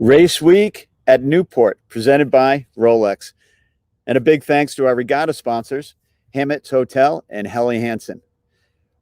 Race Week at Newport, presented by Rolex. And a big thanks to our regatta sponsors, Hammett's Hotel and Helly Hansen.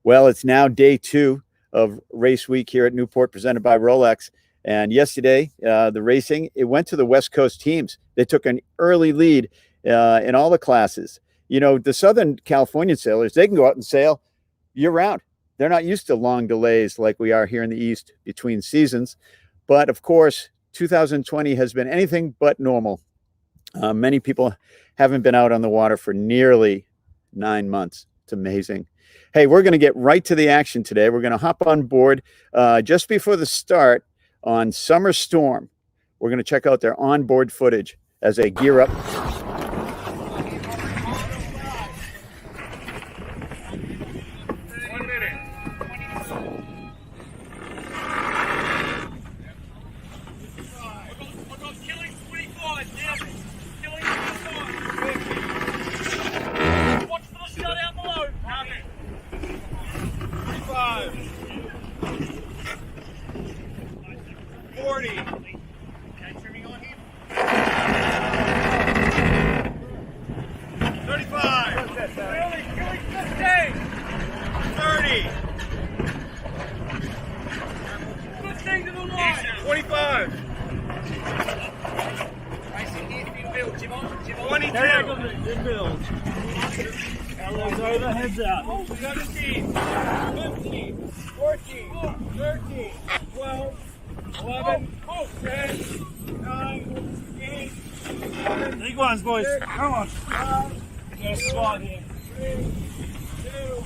Well, it's now day 2 of Race Week here at Newport, presented by Rolex. And yesterday, the racing, it went to the West Coast teams. They took an early lead in all the classes. You know, the Southern California sailors, they can go out and sail year-round. They're not used to long delays like we are here in the East between seasons. But, of course, 2020 has been anything but normal. Many people haven't been out on the water for nearly 9 months. It's amazing. Hey, we're going to get right to the action today. We're going to hop on board just before the start on Summer Storm. We're going to check out their onboard footage as they gear up. Heads out. 17, 15, 14, 13, 12, 11, 10, 9, 8, 7, big ones, boys. 6, come on. 5, you got a squad here. 3, 2,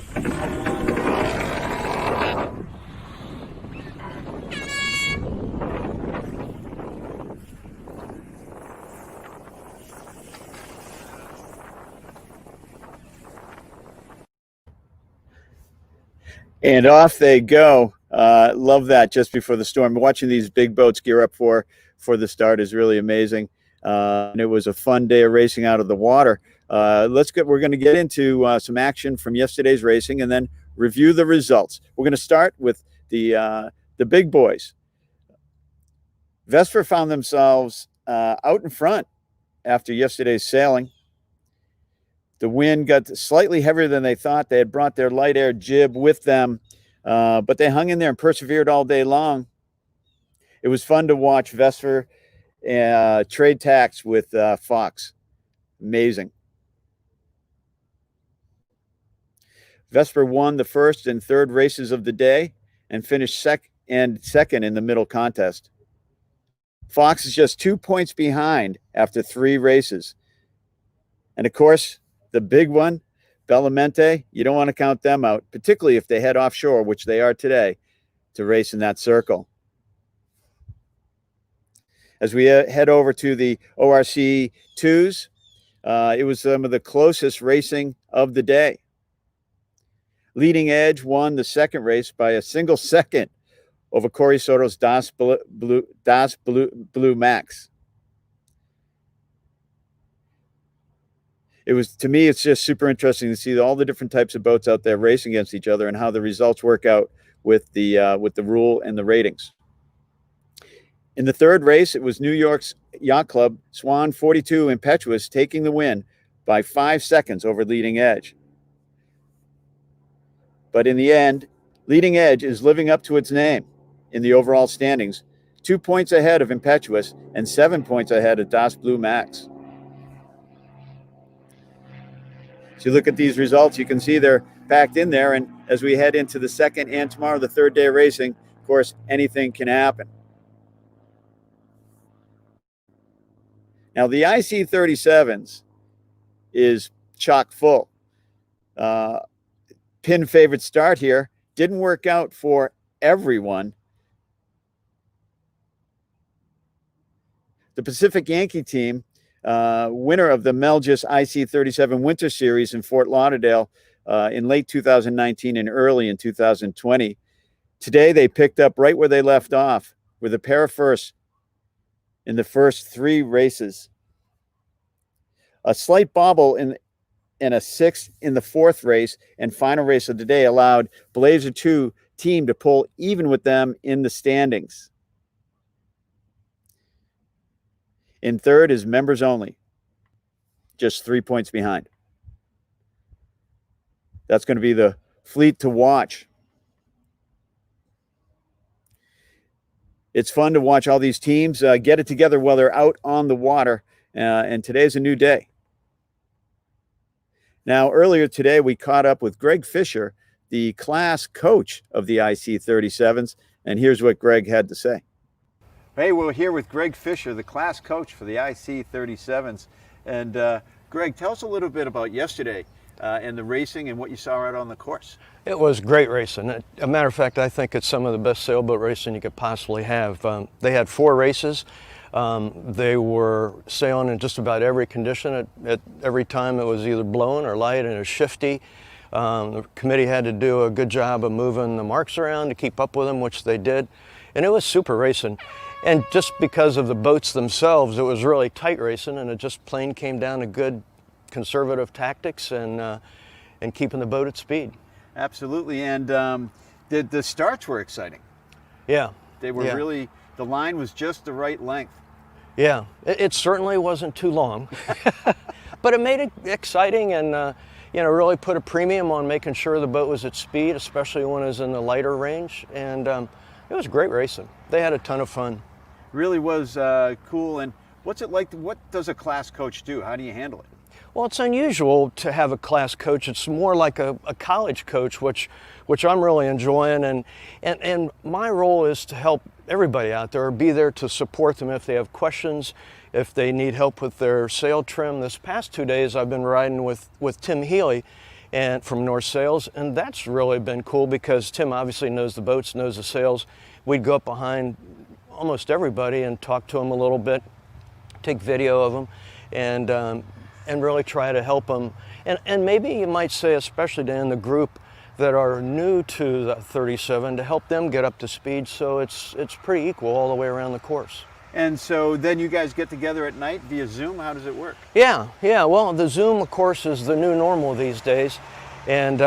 And off they go. Love that just before the storm. Watching these big boats gear up for the start is really amazing. And it was a fun day of racing out of the water. We're going to get into some action from yesterday's racing and then review the results. We're going to start with the big boys. Vesper found themselves out in front after yesterday's sailing. The wind got slightly heavier than they thought. They had brought their light air jib with them, but they hung in there and persevered all day long. It was fun to watch Vesper trade tacks with Fox. Amazing. Vesper won the first and third races of the day and finished second in the middle contest. Fox is just 2 points behind after 3 races. And, of course, the big one, Bellamente, you don't want to count them out, particularly if they head offshore, which they are today, to race in that circle. As we head over to the ORC 2s, it was some of the closest racing of the day. Leading Edge won the second race by a single second over Corey Soto's Das Blue Max. To me, it's just super interesting to see all the different types of boats out there racing against each other and how the results work out with the rule and the ratings. In the third race, it was New York's Yacht Club Swan 42 Impetuous taking the win by 5 seconds over Leading Edge. But in the end, Leading Edge is living up to its name in the overall standings, 2 points ahead of Impetuous and 7 points ahead of Das Blue Max. So you look at these results, you can see they're packed in there. And as we head into the second and tomorrow, the third day of racing, of course, anything can happen. Now, the IC37s is chock full. Pin favorite start here. Didn't work out for everyone. The Pacific Yankee team, winner of the Melgis IC37 Winter Series in Fort Lauderdale in late 2019 and early in 2020. Today, they picked up right where they left off with a pair of firsts in the first 3 races. A slight bobble in a 6th in the 4th race and final race of the day allowed Blazer 2 team to pull even with them in the standings. In third is members only, just 3 points behind. That's going to be the fleet to watch. It's fun to watch all these teams get it together while they're out on the water, and today's a new day. Now, earlier today, we caught up with Greg Fisher, the class coach of the IC-37s, and here's what Greg had to say. Hey, we're here with Greg Fisher, the class coach for the IC-37s. And Greg, tell us a little bit about yesterday and the racing and what you saw out on the course. It was great racing. As a matter of fact, I think it's some of the best sailboat racing you could possibly have. They had 4 races. They were sailing in just about every condition. At every time it was either blowing or light and it was shifty. The committee had to do a good job of moving the marks around to keep up with them, which they did. And it was super racing. And just because of the boats themselves, it was really tight racing, and it just plain came down to good conservative tactics and keeping the boat at speed. Absolutely. And the starts were exciting. Yeah. They were really, the line was just the right length. Yeah, it certainly wasn't too long, but it made it exciting and really put a premium on making sure the boat was at speed, especially when it was in the lighter range. And it was great racing. They had a ton of fun. Really was cool. And what's it like? What does a class coach do? How do you handle it? Well, it's unusual to have a class coach. It's more like a college coach, which I'm really enjoying. And my role is to help everybody out there, be there to support them if they have questions, if they need help with their sail trim. This past 2 days, I've been riding with Tim Healy and from North Sails, and that's really been cool because Tim obviously knows the boats, knows the sails. We'd go up behind almost everybody and talk to them a little bit, take video of them, and really try to help them. And maybe you might say, especially in the group that are new to the 37, to help them get up to speed, so it's pretty equal all the way around the course. And so then you guys get together at night via Zoom? How does it work? Yeah. Well, the Zoom, of course, is the new normal these days, and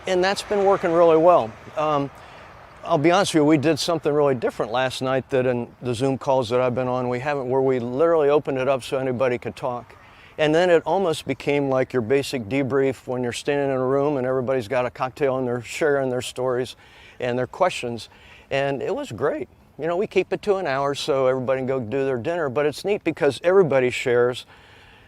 that's been working really well. I'll be honest with you, we did something really different last night that in the Zoom calls that I've been on, we haven't, where we literally opened it up so anybody could talk. And then it almost became like your basic debrief when you're standing in a room and everybody's got a cocktail and they're sharing their stories and their questions. And it was great. You know, we keep it to an hour so everybody can go do their dinner, but it's neat because everybody shares.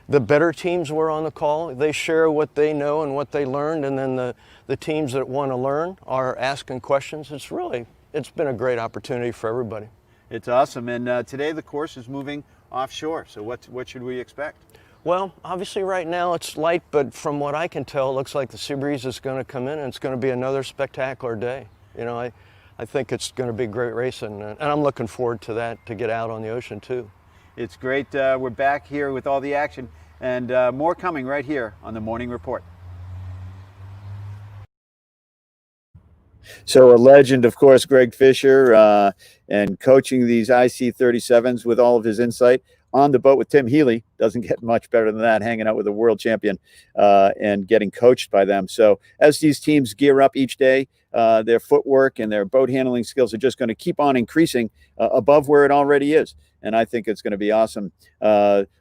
The better teams were on the call. They share what they know and what they learned, and then the teams that want to learn are asking questions. It's been a great opportunity for everybody. It's awesome. And today the course is moving offshore. So what should we expect? Well, obviously right now it's light, but from what I can tell, it looks like the sea breeze is going to come in and it's going to be another spectacular day. You know, I think it's going to be great racing, and I'm looking forward to that, to get out on the ocean too. It's great. We're back here with all the action and more coming right here on the Morning Report. So a legend, of course, Greg Fisher, and coaching these IC-37s with all of his insight. On the boat with Tim Healy, doesn't get much better than that, hanging out with a world champion and getting coached by them. So as these teams gear up each day, their footwork and their boat handling skills are just going to keep on increasing above where it already is. And I think it's going to be awesome.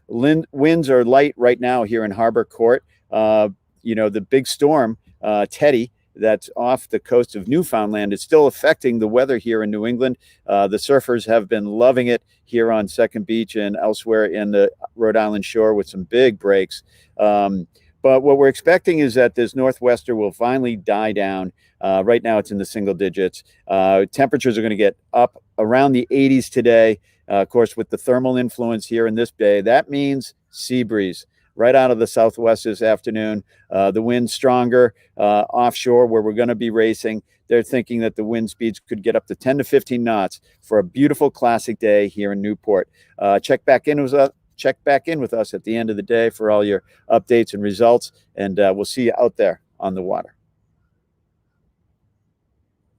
Winds are light right now here in Harbor Court. The big storm, Teddy, that's off the coast of Newfoundland, is still affecting the weather here in New England. The surfers have been loving it here on Second Beach and elsewhere in the Rhode Island shore with some big breaks. But what we're expecting is that this northwester will finally die down. Right now it's in the single digits. Temperatures are going to get up around the 80s today. Of course, with the thermal influence here in this bay, that means sea breeze right out of the southwest this afternoon. The wind stronger offshore where we're going to be racing. They're thinking that the wind speeds could get up to 10 to 15 knots for a beautiful classic day here in Newport. Check back in with us at the end of the day for all your updates and results, and we'll see you out there on the water.